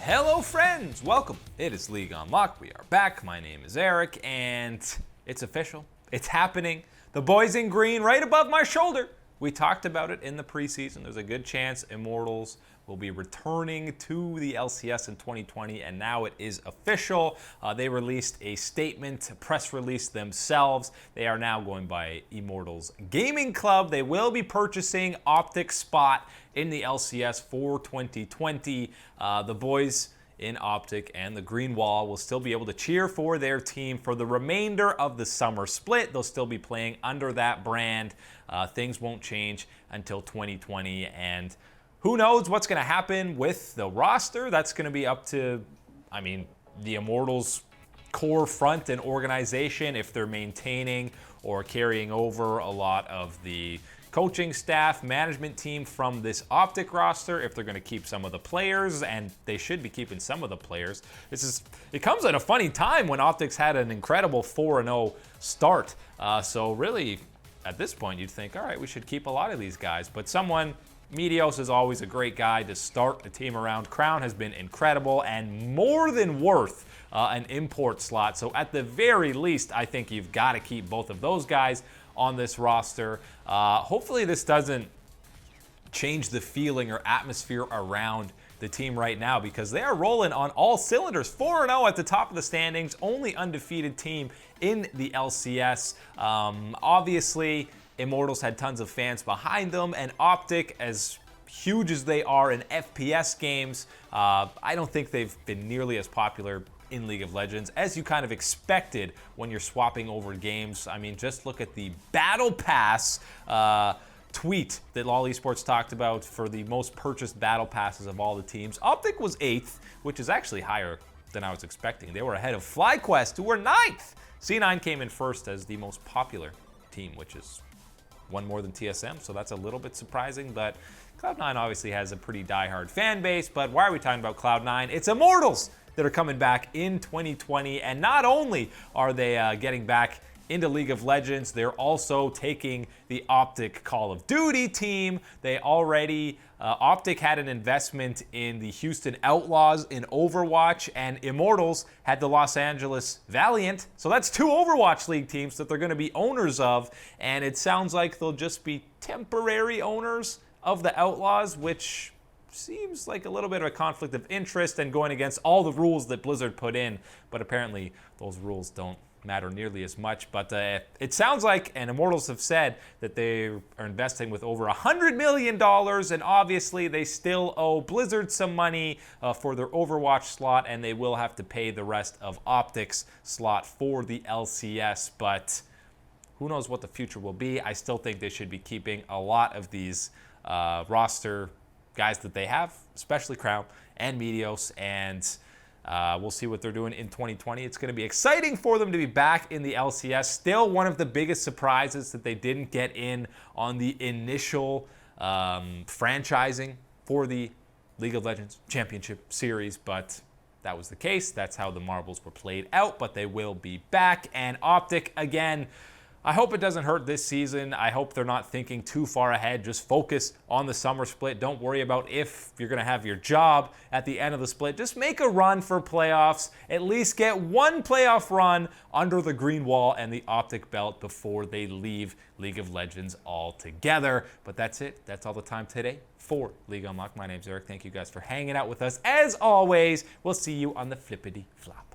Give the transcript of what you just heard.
Hello friends, welcome. It is League Unlocked. We are back. My name is Eric and it's official. It's happening. The boys in green right above my shoulder. We talked about it in the preseason. There's a good chance Immortals will be returning to the LCS in 2020, and now it is official. They released a statement, a press release themselves. They are now going by Immortals Gaming Club. They will be purchasing OpTic's spot in the LCS for 2020. The boys in OpTic and the Green Wall will still be able to cheer for their team for the remainder of the summer split. They'll still be playing under that brand. Things won't change until 2020, and who knows what's going to happen with the roster? That's going to be up to, the Immortals core front and organization, if they're maintaining or carrying over a lot of the coaching staff, management team from this OpTic roster, if they're going to keep some of the players, and they should be keeping some of the players. It comes at a funny time when OpTic's had an incredible 4-0 start. So really, at this point, you'd think, all right, we should keep a lot of these guys. But Medios is always a great guy to start a team around. Crown has been incredible and more than worth an import slot. So at the very least, I think you've got to keep both of those guys on this roster. Hopefully this doesn't change the feeling or atmosphere around the team right now, because they are rolling on all cylinders. 4-0 at the top of the standings, only undefeated team in the LCS. Obviously, Immortals had tons of fans behind them, and OpTic, as huge as they are in FPS games, I don't think they've been nearly as popular in League of Legends as you kind of expected when you're swapping over games. Just look at the Battle Pass tweet that LoL eSports talked about for the most purchased Battle Passes of all the teams. OpTic was 8th, which is actually higher than I was expecting. They were ahead of FlyQuest, who were 9th. C9 came in first as the most popular team, which is one more than TSM, so that's a little bit surprising, but Cloud9 obviously has a pretty diehard fan base. But why are we talking about Cloud9? It's Immortals that are coming back in 2020, and not only are they getting back into League of Legends, they're also taking the OpTic Call of Duty team. They already, OpTic had an investment in the Houston Outlaws in Overwatch, and Immortals had the Los Angeles Valiant. So that's 2 Overwatch League teams that they're going to be owners of, and it sounds like they'll just be temporary owners of the Outlaws, which seems like a little bit of a conflict of interest and going against all the rules that Blizzard put in, but apparently those rules don't matter nearly as much. But it sounds like, and Immortals have said, that they are investing with over $100 million, and obviously they still owe Blizzard some money for their Overwatch slot, and they will have to pay the rest of OpTic's slot for the LCS. But who knows what the future will be. I still think they should be keeping a lot of these roster guys that they have, especially Crown and Medios, and we'll see what they're doing in 2020. It's going to be exciting for them to be back in the LCS. Still one of the biggest surprises that they didn't get in on the initial franchising for the League of Legends Championship Series, but that was the case. That's how the marbles were played out, but they will be back. And OpTic, again, I hope it doesn't hurt this season. I hope they're not thinking too far ahead. Just focus on the summer split. Don't worry about if you're going to have your job at the end of the split. Just make a run for playoffs. At least get one playoff run under the Green Wall and the OpTic belt before they leave League of Legends altogether. But that's it. That's all the time today for League Unlocked. My name's Eric. Thank you guys for hanging out with us. As always, we'll see you on the flippity flop.